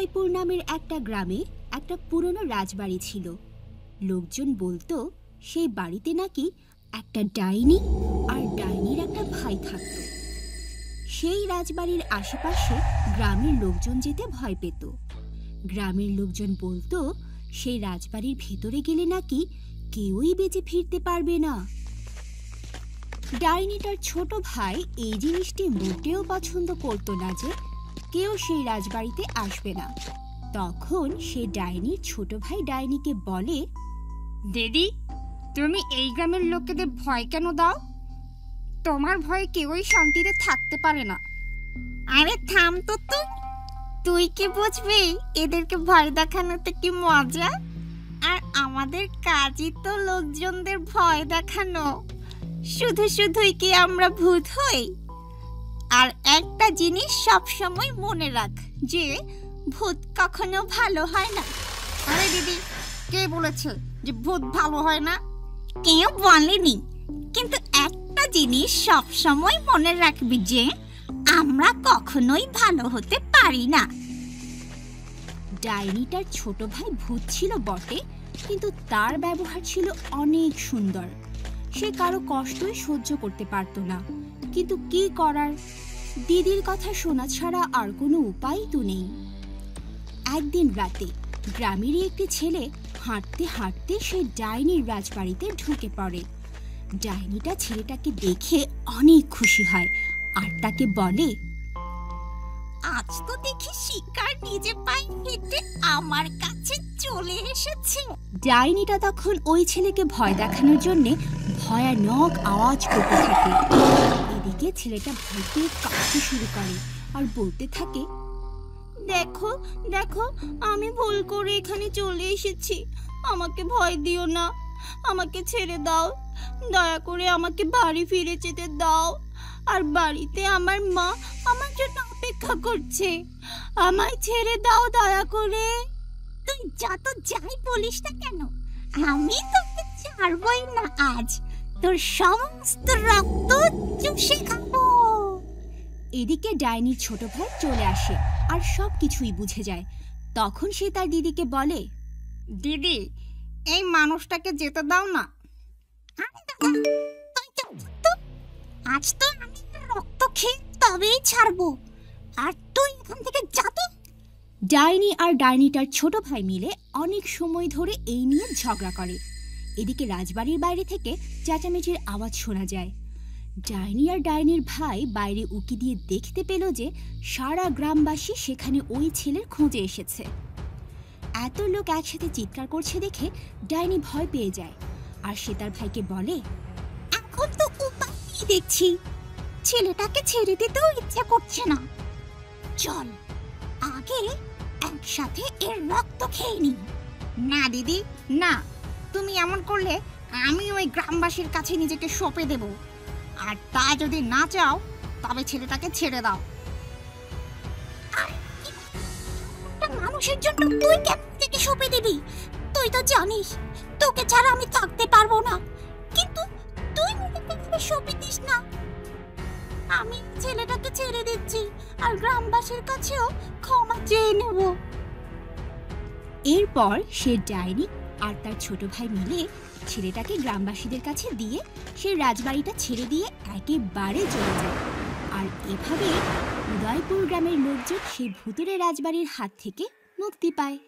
উদয়পুর নামের একটা গ্রামে একটা পুরনো রাজবাড়ি ছিল। লোকজন বলতো সেই বাড়িতে নাকি একটা ডাইনি আর ডাইনির একটা ভাই থাকত। সেই রাজবাড়ির আশেপাশে গ্রামের লোকজন যেতে ভয় পেত। গ্রামের লোকজন বলতো সেই রাজবাড়ির ভেতরে গেলে নাকি কেউই বেঁচে ফিরতে পারবে না। ডাইনিটার ছোট ভাই এই জিনিসটি মোটেও পছন্দ করতো না যে কেউ সেই রাজবাড়িতে আসবে না। তখন সে ডাইনির ছোট ভাই ডাইনিকে বলে, দিদি, তুমি এই গ্রামের লোকেদের ভয় কেন দাও? তোমার ভয়ে কেউই শান্তিতে থাকতে পারে না। আরে থাম তো, তুই কি বুঝবি এদেরকে ভয় দেখানোতে কি মজা? আর আমাদের কাজই তো লোকজনদের ভয় দেখানো। শুধু শুধুই কি আমরা ভূত হই? আর একটা জিনিস সব সময় মনে রাখ যে ভূত কখনো ভালো হয় না। আরে দিদি, কে বলেছে যে ভূত ভালো হয় না? কেউ বলেনি, কিন্তু একটা জিনিস সব সময় মনে রাখবি যে আমরা কখনোই ভালো হতে পারি না। ডাইনিটার ছোট ভাই ভূত ছিল বটে, কিন্তু তার ব্যবহার ছিল অনেক সুন্দর। সে কারো কষ্টই সহ্য করতে পারত না, কিন্তু কি করার, দিদির কথা শোনা ছাড়া আর কোনো উপায় তো নেই। একদিন রাতে গ্রামেরই একটি ছেলে হাঁটতে হাঁটতে সে ডাইনির রাজবাড়িতে ঢুকে পড়ে। ডাইনিটা ছেলেটাকে দেখে অনেক খুশি হয় আর তাকে বলে, আজ তো দেখি শিকার নিজে পায়ে হেঁটে আমার কাছে চলে এসেছে। ডাইনিটা তখন ওই ছেলেকে ভয় দেখানোর জন্য ভয়ানক আওয়াজ করতে থাকে। এদিকে ছেলেটা ভয় পেয়ে কাঁদতে শুরু করে আর বলতে থাকে, দেখো দেখো, আমি ভুল করে এখানে চলে এসেছি, আমাকে ভয় দিও না, আমাকে ছেড়ে দাও, দয়া করে আমাকে বাড়ি ফিরে যেতে দাও। আর বাড়িতে আমার মা আমার জন্য অপেক্ষা করছে, আমায় ছেড়ে দাও দয়া করে। তুই যত যাই বলিস না কেন, আমি তোকে ছাড়বই না। আজ তোর সমস্ত রক্ত চুষে খাবো। এদিকে ডাইনির ছোট ভাই চলে আসে আর সব কিছুই বুঝে যায়। তখন সে তার দিদিকে বলে, দিদি, এই মানুষটাকে যেতে দাও না। আজ তো আমি রক্ত খেয়ে তবেই ছাড়বো, আর তুই এখান থেকে যা তো। ডাইনি আর ডাইনিটার ছোট ভাই মিলে অনেক সময় ধরে এই নিয়ে ঝগড়া করে। এদিকে রাজবাড়ির বাইরে থেকে চেঁচামেচির আওয়াজ শোনা যায়। ডাইনি আর ডাইনির ভাই বাইরে উকি দিয়ে দেখতে পেল যে সারা গ্রামবাসী সেখানে ওই ছেলের খোঁজে এসেছে। এত লোক একসাথে চিৎকার করছে দেখে ডাইনি ভয় পেয়ে যায় আর সে তার ভাইকে বলে, এখন তো উপায় নেই দেখছি, ছেলেটাকে ছেড়ে দিতেও ইচ্ছা করছে না। চল আগে একসাথে এর রক্ত খেয়ে নি। না দিদি, না, তুমি এমন করলে আমি ওই গ্রামবাসীর কাছে নিজেকে সঁপে দেব। আর তা যদি না চাও তবে ছেলেটাকে ছেড়ে দাও। মানুষের জন্য তুই কেমন থেকে সঁপে দিবি? তুই তো জানিস তোকে ছাড়া আমি থাকতে পারবো না, কিন্তু তুই আমাকে সঁপে দিস না। আমি ছেলেটাকে ছেড়ে দিচ্ছি আর গ্রামবাসীর কাছেও ক্ষমা চেয়ে নেব। এরপর সে ডাইনি আর তার ছোট ভাই মিলে ছেলেটাকে গ্রামবাসীদের কাছে দিয়ে সে রাজবাড়িটা ছেড়ে দিয়ে একেবারে চলে যায়। আর এভাবে উদয়পুর গ্রামের লোকজন সেই ভুতুড়ে রাজবাড়ির হাত থেকে মুক্তি পায়।